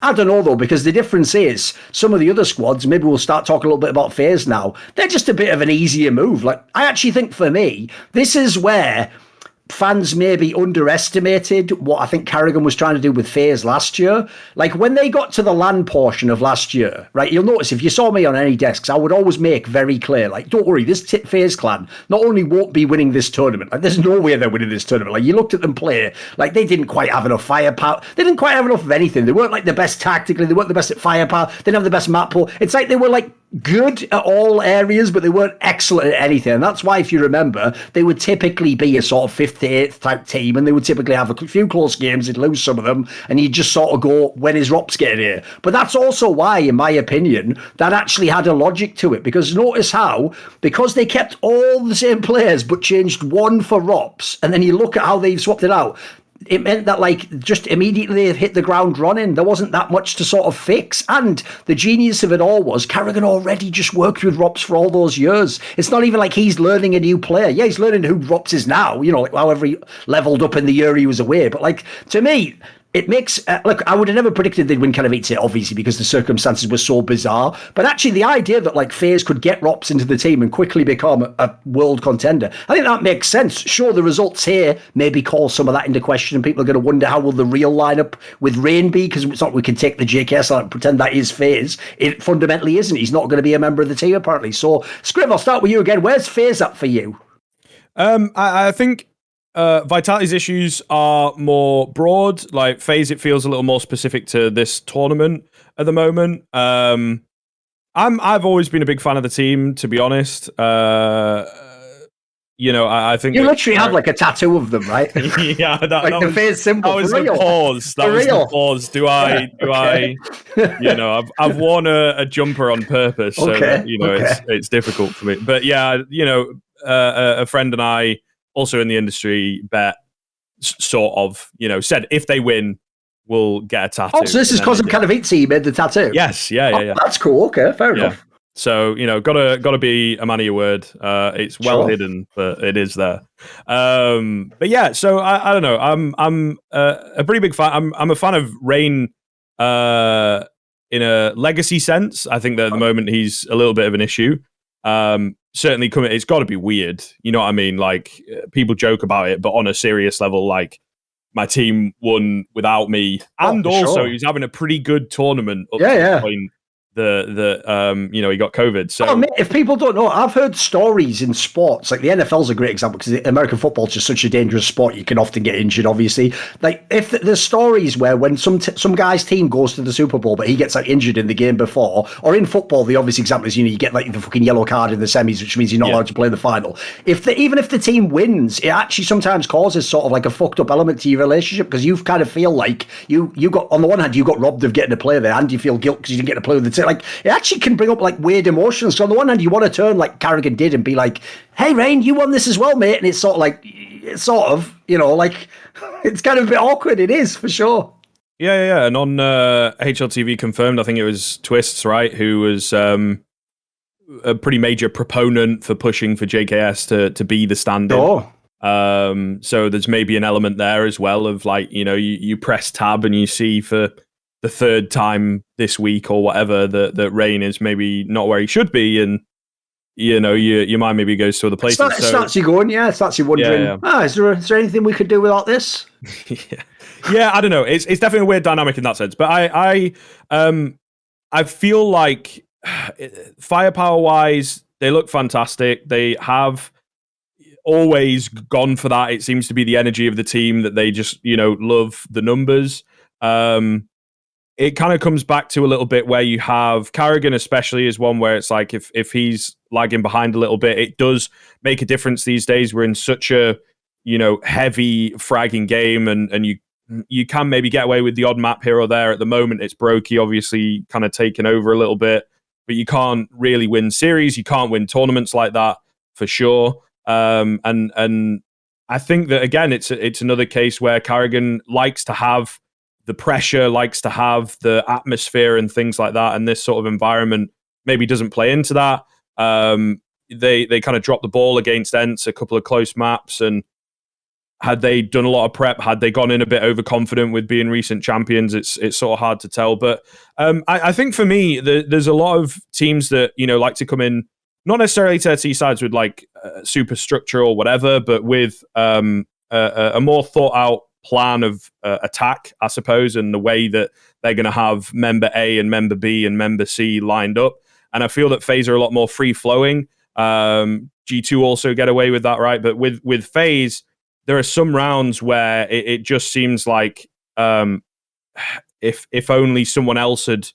I don't know though, because the difference is some of the other squads, maybe we'll start talking a little bit about FaZe now, they're just a bit of an easier move. Like, I actually think for me, this is where fans maybe underestimated what I think Carrigan was trying to do with FaZe last year. Like when they got to the LAN portion of last year, right? You'll notice if you saw me on any desks, I would always make very clear, like, don't worry, this FaZe clan not only won't be winning this tournament, like there's no way they're winning this tournament. Like you looked at them play, like they didn't quite have enough firepower. They didn't quite have enough of anything. They weren't like the best tactically. They weren't the best at firepower. They didn't have the best map pool. It's like they were like good at all areas, but they weren't excellent at anything. And that's why, if you remember, they would typically be a sort of fifth to eighth type team, and they would typically have a few close games. They'd lose some of them, and you'd just sort of go, when is Rops getting here? But that's also why, in my opinion, that actually had a logic to it. Because notice how, because they kept all the same players, but changed one for Rops, and then you look at how they've swapped it out, it meant that like just immediately they hit the ground running. There wasn't that much to sort of fix. And the genius of it all was Carrigan already just worked with Rops for all those years. It's not even like he's learning a new player. Yeah, he's learning who Rops is now, you know, like however he leveled up in the year he was away. But like, to me, it makes, look, I would have never predicted they'd win kind of 8-8, obviously, because the circumstances were so bizarre. But actually, the idea that like FaZe could get Rops into the team and quickly become a world contender, I think that makes sense. Sure, the results here maybe call some of that into question, and people are going to wonder how will the real lineup with Rain be, because it's not we can take the JKS and pretend that is FaZe. It fundamentally isn't. He's not going to be a member of the team, apparently. So, Scriv, I'll start with you again. Where's FaZe at for you? I think Vitality's issues are more broad. Like FaZe, it feels a little more specific to this tournament at the moment. I've always been a big fan of the team, to be honest. You know, I think you literally have like a tattoo of them, right? Yeah, that the FaZe symbol. That was the pause. That was the pause. Do I? You know, I've worn a jumper on purpose, so that, you know, it's difficult for me. But yeah, you know, a friend and I, also in the industry, bet sort of, you know, said if they win, we'll get a tattoo. Oh, so this is because of kind of Itzy made the tattoo? Yes, yeah. That's cool. Okay, fair enough. So, you know, gotta be a man of your word. It's well hidden, but it is there. But yeah, so I don't know. I'm a pretty big fan. I'm a fan of Rain in a legacy sense. I think that at the moment he's a little bit of an issue. Certainly coming, it's got to be weird. You know what I mean? Like people joke about it, but on a serious level, like my team won without me, and also he's having a pretty good tournament. Up to the point you know, he got COVID. So mate, if people don't know, I've heard stories in sports, like the NFL's a great example because American football's just such a dangerous sport. You can often get injured, obviously. Like if there's stories where when some guy's team goes to the Super Bowl, but he gets like injured in the game before, or in football, the obvious example is, you know, you get like the fucking yellow card in the semis, which means you're not allowed to play in the final. Even if the team wins, it actually sometimes causes sort of like a fucked up element to your relationship, because you kind of feel like you got, on the one hand, you got robbed of getting to play there, and you feel guilt because you didn't get to play with the team. Like it actually can bring up like weird emotions. So on the one hand, you want to turn like Carrigan did and be like, "Hey, Rain, you won this as well, mate," and it's sort of like, you know, like it's kind of a bit awkward. It is for sure. Yeah. And on HLTV confirmed, I think it was Twists, right, who was a pretty major proponent for pushing for JKS to be the stand-in. So there's maybe an element there as well of like, you know, you press tab and you see for the third time this week or whatever that Rain is maybe not where he should be, and you know your mind maybe goes to other places. It starts you going, it starts you wondering, is there anything we could do without this? Yeah, I don't know. It's definitely a weird dynamic in that sense, but I feel like firepower wise they look fantastic. They have always gone for that. It seems to be the energy of the team that they just, you know, love the numbers. It kind of comes back to a little bit where you have Carrigan, especially, is one where it's like if he's lagging behind a little bit, it does make a difference these days. We're in such a, you know, heavy fragging game, and you can maybe get away with the odd map here or there. At the moment, it's Broky obviously kind of taking over a little bit, but you can't really win series. You can't win tournaments like that for sure. And I think that again, it's another case where Carrigan likes to have the pressure, likes to have the atmosphere and things like that, and this sort of environment maybe doesn't play into that. They kind of dropped the ball against Ents, a couple of close maps, and Had they done a lot of prep? Had they gone in a bit overconfident with being recent champions? It's sort of hard to tell. But I think for me, there's a lot of teams that, like to come in, not necessarily to T sides with like super structure or whatever, but with a more thought out plan of attack, I suppose, and the way that they're going to have member A and member B and member C lined up. And I feel that FaZe are a lot more free flowing. G2 also get away with that, right? But with FaZe, there are some rounds where it just seems like if only someone else had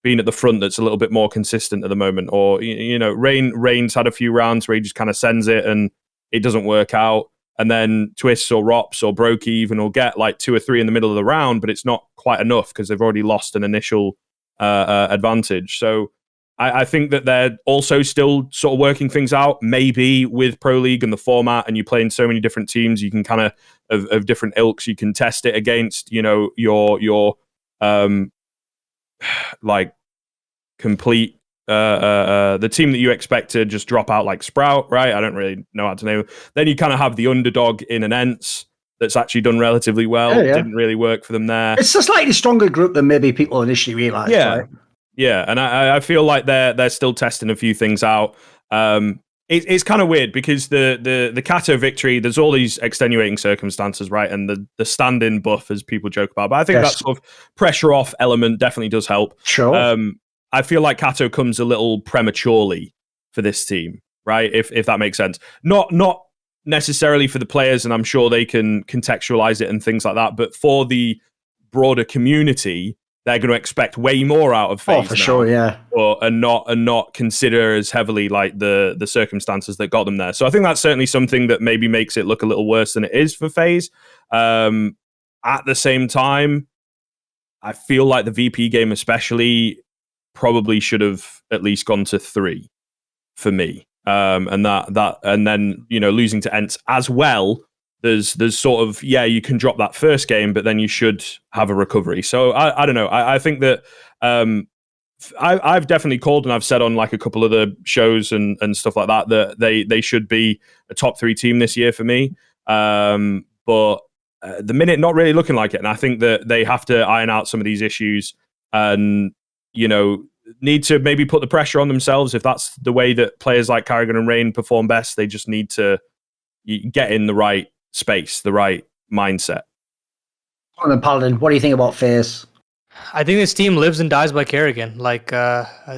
been at the front that's a little bit more consistent at the moment. Or, Rain's had a few rounds where he just kind of sends it and it doesn't work out. And then Twists or Rops or Broky even will get like 2 or 3 in the middle of the round, but it's not quite enough because they've already lost an initial advantage. So I think that they're also still sort of working things out, maybe with Pro League and the format, and you play in so many different teams, you can kind of different ilks, you can test it against, your like complete the team that you expect to just drop out like Sprout, right? I don't really know how to name it. Then you kind of have the underdog in an Ents that's actually done relatively well. Yeah. Didn't really work for them there. It's a slightly stronger group than maybe people initially realized, right? Yeah, and I feel like they're still testing a few things out. It's kind of weird because the Kato victory, there's all these extenuating circumstances, right? And the stand-in buff, as people joke about. But I think that sort of pressure off element definitely does help. Sure. I feel like Kato comes a little prematurely for this team, right? If that makes sense. Not necessarily for the players, and I'm sure they can contextualize it and things like that, but for the broader community, they're going to expect way more out of FaZe. Oh, for sure, yeah. And not consider as heavily like the circumstances that got them there. So I think that's certainly something that maybe makes it look a little worse than it is for FaZe. At the same time, I feel like the VP game especially probably should have at least gone to 3 for me. And then losing to Ents as well. There's sort of, you can drop that first game, but then you should have a recovery. So I don't know. I think that I've definitely called, and I've said on like a couple of the shows and stuff like that they should be a top 3 team this year for me. But the minute, not really looking like it. And I think that they have to iron out some of these issues and, need to maybe put the pressure on themselves. If that's the way that players like Carrigan and Rain perform best, they just need to get in the right space, the right mindset. And Paladin, what do you think about FaZe? I think this team lives and dies by Carrigan. Like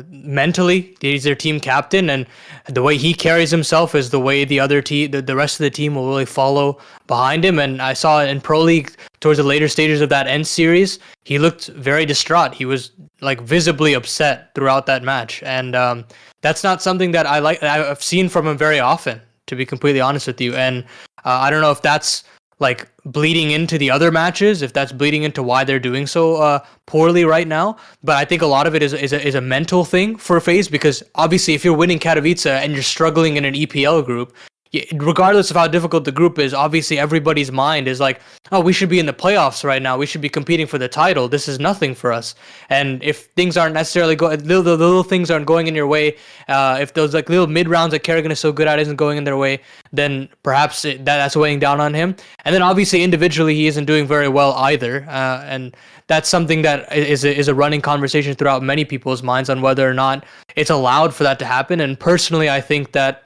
mentally, he's their team captain, and the way he carries himself is the way the other team, the rest of the team, will really follow behind him. And I saw in Pro League towards the later stages of that end series, he looked very distraught. He was like visibly upset throughout that match, and that's not something that I've seen from him very often, to be completely honest with you. And I don't know if that's like bleeding into the other matches, if that's bleeding into why they're doing so poorly right now. But I think a lot of it is a mental thing for FaZe, because obviously if you're winning Katowice and you're struggling in an EPL group, regardless of how difficult the group is, obviously everybody's mind is like, oh, we should be in the playoffs right now. We should be competing for the title. This is nothing for us. And if things aren't necessarily the little things aren't going in your way, if those like little mid rounds that Carrigan is so good at isn't going in their way, then perhaps that's weighing down on him. And then obviously individually he isn't doing very well either. And that's something that is a running conversation throughout many people's minds on whether or not it's allowed for that to happen. And personally, I think that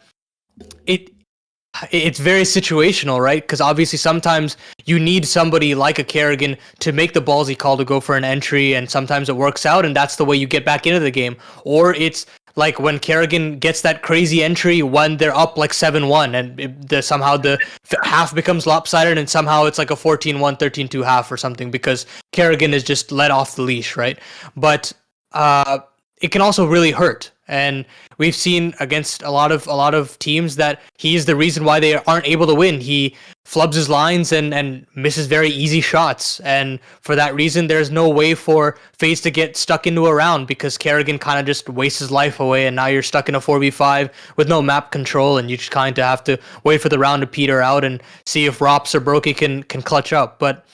it's very situational, right? Because obviously sometimes you need somebody like a Carrigan to make the ballsy call to go for an entry, and sometimes it works out, and that's the way you get back into the game. Or it's like when Carrigan gets that crazy entry when they're up like 7-1, and somehow the half becomes lopsided, and somehow it's like a 14-1, 13-2 half or something, because Carrigan is just let off the leash, right? But it can also really hurt. And we've seen against a lot of teams that he's the reason why they aren't able to win. He flubs his lines and misses very easy shots. And for that reason, there's no way for FaZe to get stuck into a round, because Carrigan kind of just wastes his life away. And now you're stuck in a 4v5 with no map control, and you just kind of have to wait for the round to peter out and see if Rops or Broky can clutch up. But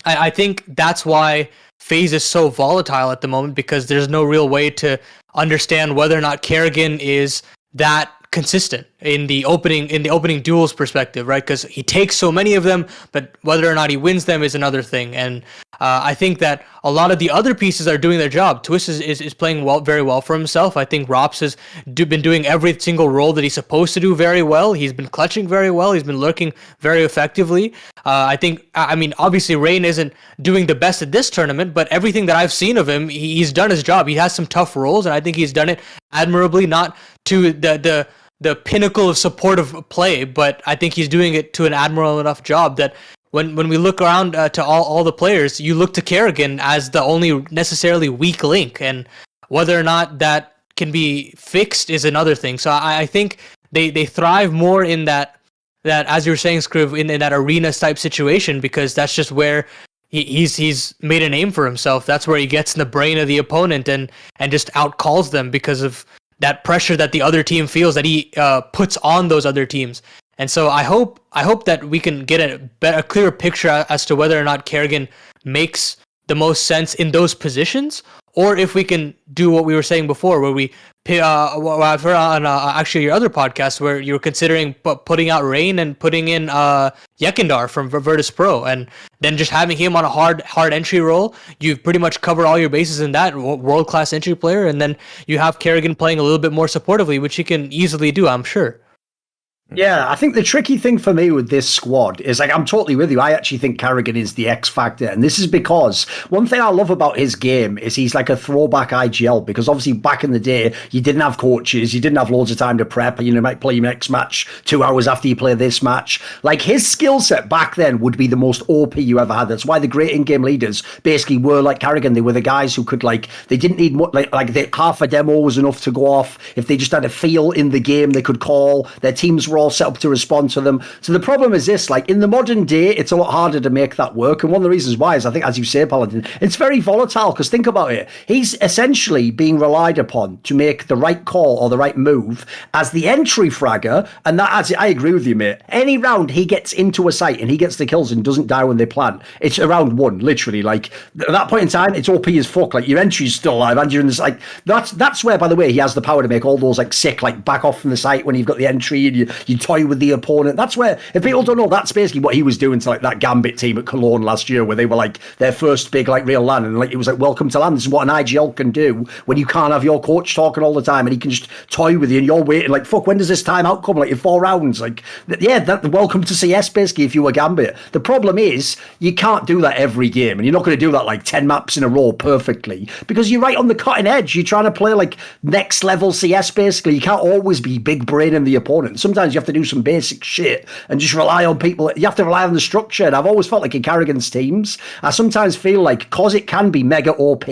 I think that's why FaZe is so volatile at the moment, because there's no real way to understand whether or not Carrigan is that consistent. in the opening duels perspective, right? Because he takes so many of them, but whether or not he wins them is another thing. And I think that a lot of the other pieces are doing their job. Twist is playing very well for himself. I think Rops has been doing every single role that he's supposed to do very well. He's been clutching very well. He's been lurking very effectively. I mean, obviously Rain isn't doing the best at this tournament, but everything that I've seen of him, he's done his job. He has some tough roles, and I think he's done it admirably, not to the pinnacle of supportive play, but I think he's doing it to an admirable enough job that when we look around to all the players, you look to Carrigan as the only necessarily weak link, and whether or not that can be fixed is another thing. So I think they thrive more in that as you were saying, Scriv, in that arena type situation, because that's just where he's made a name for himself. That's where he gets in the brain of the opponent and just outcalls them because of that pressure that the other team feels that he puts on those other teams. And so I hope that we can get a clearer picture as to whether or not Carrigan makes the most sense in those positions, or if we can do what we were saying before, where we I've heard on actually your other podcast where you were considering putting out Rain and putting in Yekindar from Virtus Pro, and then just having him on a hard entry role. You've pretty much covered all your bases in that world-class entry player, and then you have Carrigan playing a little bit more supportively, which he can easily do, I'm sure. Yeah, I think the tricky thing for me with this squad is, like, I'm totally with you. I actually think Carrigan is the X factor. And this is because one thing I love about his game is he's like a throwback IGL, because obviously back in the day, you didn't have coaches, you didn't have loads of time to prep. You might play your next match 2 hours after you play this match. Like, his skill set back then would be the most OP you ever had. That's why the great in-game leaders basically were like Carrigan. They were the guys who could, like, they didn't need much, half a demo was enough to go off. If they just had a feel in the game, they could call. Their teams were all set up to respond to them. So the problem is this, like, in the modern day, it's a lot harder to make that work. And one of the reasons why is, I think, as you say, Paladin, it's very volatile, because think about it. He's essentially being relied upon to make the right call or the right move as the entry fragger. And that, I agree with you, mate. Any round he gets into a site and he gets the kills and doesn't die when they plant, it's around one, literally. Like, at that point in time, it's OP as fuck. Like, your entry's still alive and you're in this, like, that's where, by the way, he has the power to make all those, like, sick, like, back off from the site when you've got the entry and you toy with the opponent. That's where, if people don't know, that's basically what he was doing to, like, that Gambit team at Cologne last year, where they were like their first big, like, real LAN, and like it was like, welcome to LAN. This is what an IGL can do when you can't have your coach talking all the time and he can just toy with you and you're waiting like, fuck, when does this timeout come? Like, in 4 rounds, like, yeah, that welcome to CS basically if you were Gambit. The problem is you can't do that every game, and you're not going to do that like 10 maps in a row perfectly, because you're right on the cutting edge. You're trying to play like next level CS basically. You can't always be big braining the opponent. Sometimes you have to do some basic shit and just rely on people. You have to rely on the structure. And I've always felt like in Carrigan's teams, I sometimes feel like, because it can be mega OP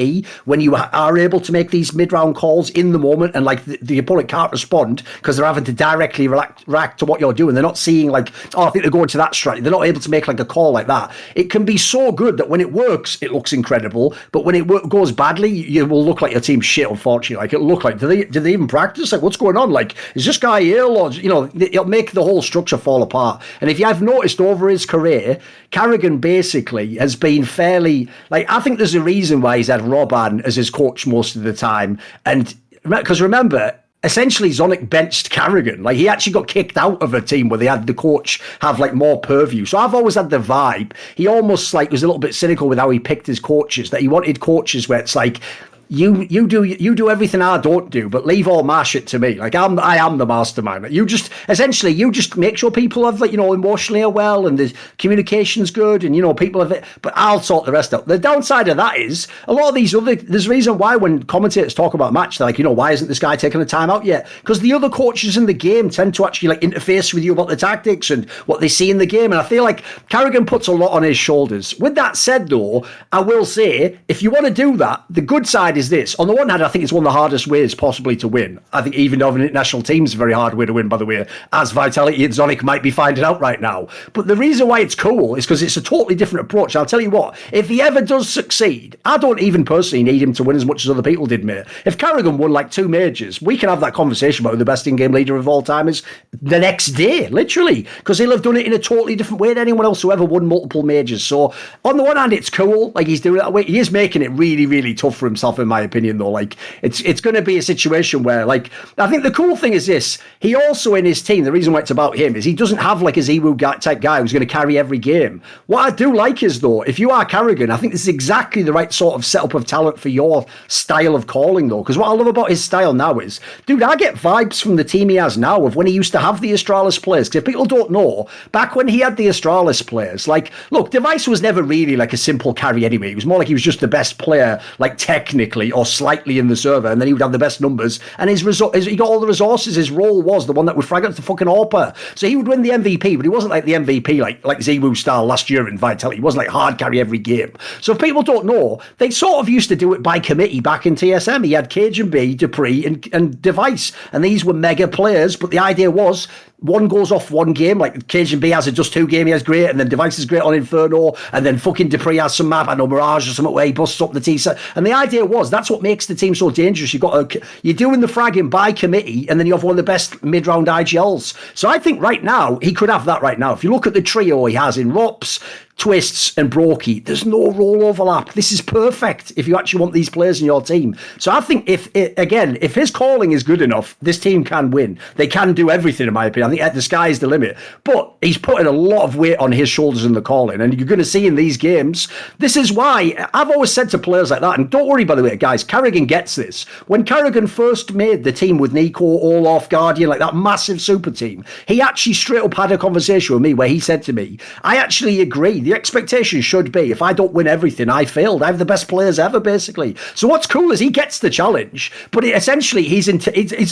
when you are able to make these mid-round calls in the moment, and like the opponent can't respond because they're having to directly react to what you're doing. They're not seeing like, oh, I think they're going to that strategy. They're not able to make like a call like that. It can be so good that when it works, it looks incredible. But when it goes badly, you will look like your team's shit, unfortunately. Like, it'll look like, do they even practice? Like, what's going on? Like, is this guy ill? Or, you know, it'll make the whole structure fall apart. And if you have noticed over his career, Carrigan basically has been fairly, like, I think there's a reason why he's had Robban as his coach most of the time. And because remember, essentially Zonic benched Carrigan. Like, he actually got kicked out of a team where they had the coach have like more purview. So I've always had the vibe, he almost like was a little bit cynical with how he picked his coaches, that he wanted coaches where it's like, you do everything I don't do, but leave all my shit to me. Like, I am the mastermind. You just make sure people have, like, you know, emotionally are well and the communication's good, and, you know, people have it, but I'll sort the rest out. The downside of that is a lot of these there's a reason why when commentators talk about a match, they're like, you know, why isn't this guy taking the time out yet? Because the other coaches in the game tend to actually like interface with you about the tactics and what they see in the game. And I feel like Carrigan puts a lot on his shoulders. With that said, though, I will say, if you want to do that, the good side is this. On the one hand, I think it's one of the hardest ways possibly to win. I think even though an international team's a very hard way to win, by the way, as Vitality and Zonic might be finding out right now. But the reason why it's cool is because it's a totally different approach. I'll tell you what, if he ever does succeed, I don't even personally need him to win as much as other people did, mate. If Carrigan won like 2 majors, we can have that conversation about who the best in-game leader of all time is the next day, literally, because he'll have done it in a totally different way than anyone else who ever won multiple majors. So on the one hand, it's cool, like he's doing it that way. He is making it really, really tough for himself in my opinion, though. Like, it's going to be a situation where, like, I think the cool thing is this. He also, in his team, the reason why it's about him is he doesn't have, like, a Ziwu type guy who's going to carry every game. What I do like is, though, if you are Carrigan, I think this is exactly the right sort of setup of talent for your style of calling, though. Because what I love about his style now is, dude, I get vibes from the team he has now of when he used to have the Astralis players. Because if people don't know, back when he had the Astralis players, like, look, Device was never really like a simple carry anyway. It was more like he was just the best player, like, technically or slightly in the server, and then he would have the best numbers, and he got all the resources. His role was the one that would frag out the fucking AWPer. So he would win the MVP, but he wasn't like the MVP like Ziwu style last year in Vitality. He wasn't like hard carry every game. So if people don't know, they sort of used to do it by committee back in TSM. He had KGB, Dupree, and Device, and these were mega players, but the idea was one goes off one game, like Cajun B has a just 2 game, he has great, and then Device is great on Inferno, and then fucking Dupree has some map, I know Mirage or something where he busts up the T-set. And the idea was that's what makes the team so dangerous. You're doing the fragging by committee, and then you have one of the best mid-round IGLs. So I think right now, he could have that right now. If you look at the trio he has in Rops, Twists and Broky, there's no role overlap. This is perfect if you actually want these players in your team. So I think if his calling is good enough, this team can win. They can do everything, in my opinion. I think the sky is the limit. But he's putting a lot of weight on his shoulders in the calling, and you're going to see in these games, this is why I've always said to players like that, and don't worry, by the way, guys, Carrigan gets this. When Carrigan first made the team with Nico, Olaf, Guardian, like that massive super team, he actually straight up had a conversation with me where he said to me, I actually agree. The expectation should be, if I don't win everything, I failed. I have the best players ever, basically. So what's cool is he gets the challenge, but essentially he's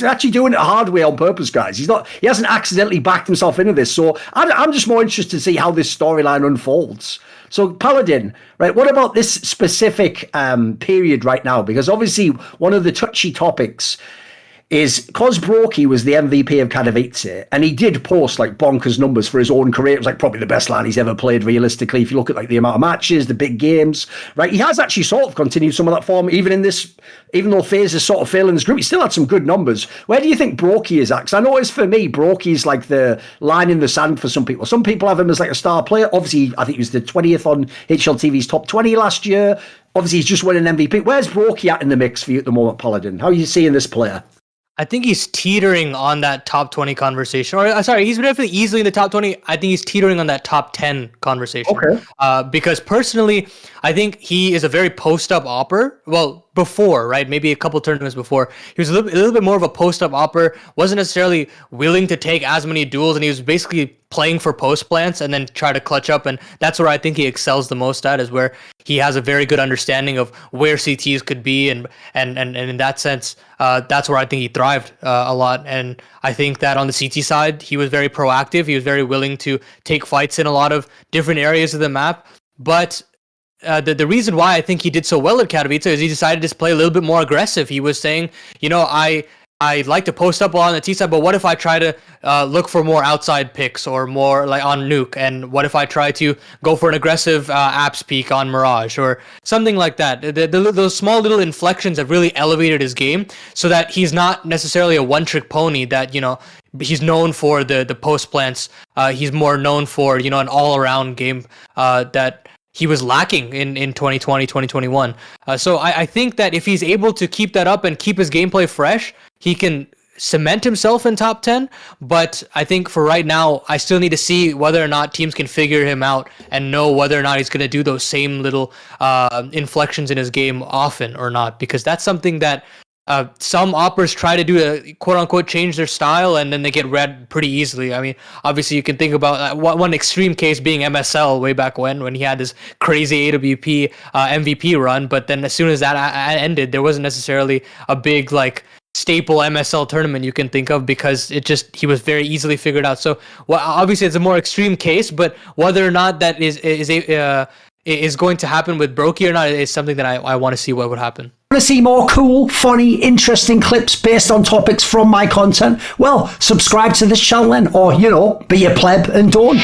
actually doing it a hard way on purpose, guys. He hasn't accidentally backed himself into this. So I'm just more interested to see how this storyline unfolds. So Paladin, right, what about this specific period right now? Because obviously one of the touchy topics is because Broky was the MVP of Katowice, and he did post like bonkers numbers for his own career. It was like probably the best LAN he's ever played realistically. If you look at like the amount of matches, the big games, right? He has actually sort of continued some of that form, even though FaZe is sort of failing this group, he still had some good numbers. Where do you think Broky is at? Because I noticed for me, Broky's like the line in the sand for some people. Some people have him as like a star player. Obviously, I think he was the 20th on HLTV's top 20 last year. Obviously, he's just won an MVP. Where's Broky at in the mix for you at the moment, Paladin? How are you seeing this player? I think he's teetering on that top 20 conversation. Or sorry, he's definitely easily in the top 20. I think he's teetering on that top 10 conversation. Okay. Because personally, I think he is a very post-up opper. Well, before, right? Maybe a couple tournaments before. He was a little bit more of a post-up opper. Wasn't necessarily willing to take as many duels, and he was basically playing for post plants and then try to clutch up. And that's where I think he excels the most at, is where he has a very good understanding of where CTs could be. And in that sense, that's where I think he thrived a lot. And I think that on the CT side, he was very proactive. He was very willing to take fights in a lot of different areas of the map. But the reason why I think he did so well at Katowice is he decided to play a little bit more aggressive. He was saying, I like to post up on the T side, but what if I try to look for more outside picks or more like on Nuke? And what if I try to go for an aggressive apps peek on Mirage or something like that? Those small little inflections have really elevated his game so that he's not necessarily a one-trick pony that, he's known for the post plants. He's more known for, an all-around game that he was lacking in 2020, 2021. So I think that if he's able to keep that up and keep his gameplay fresh, he can cement himself in top 10. But I think for right now, I still need to see whether or not teams can figure him out and know whether or not he's going to do those same little inflections in his game often or not. Because that's something that some operas try to do to quote unquote change their style, and then they get read pretty easily. I mean, obviously you can think about one extreme case being MSL way back when he had this crazy AWP MVP run, but then as soon as that ended, there wasn't necessarily a big like staple MSL tournament you can think of, because he was very easily figured out. So obviously it's a more extreme case, but whether or not that is going to happen with Broky or not is something that I want to see what would happen. Want to see more cool, funny, interesting clips based on topics from my content? Well, subscribe to this channel then, or, be a pleb and don't.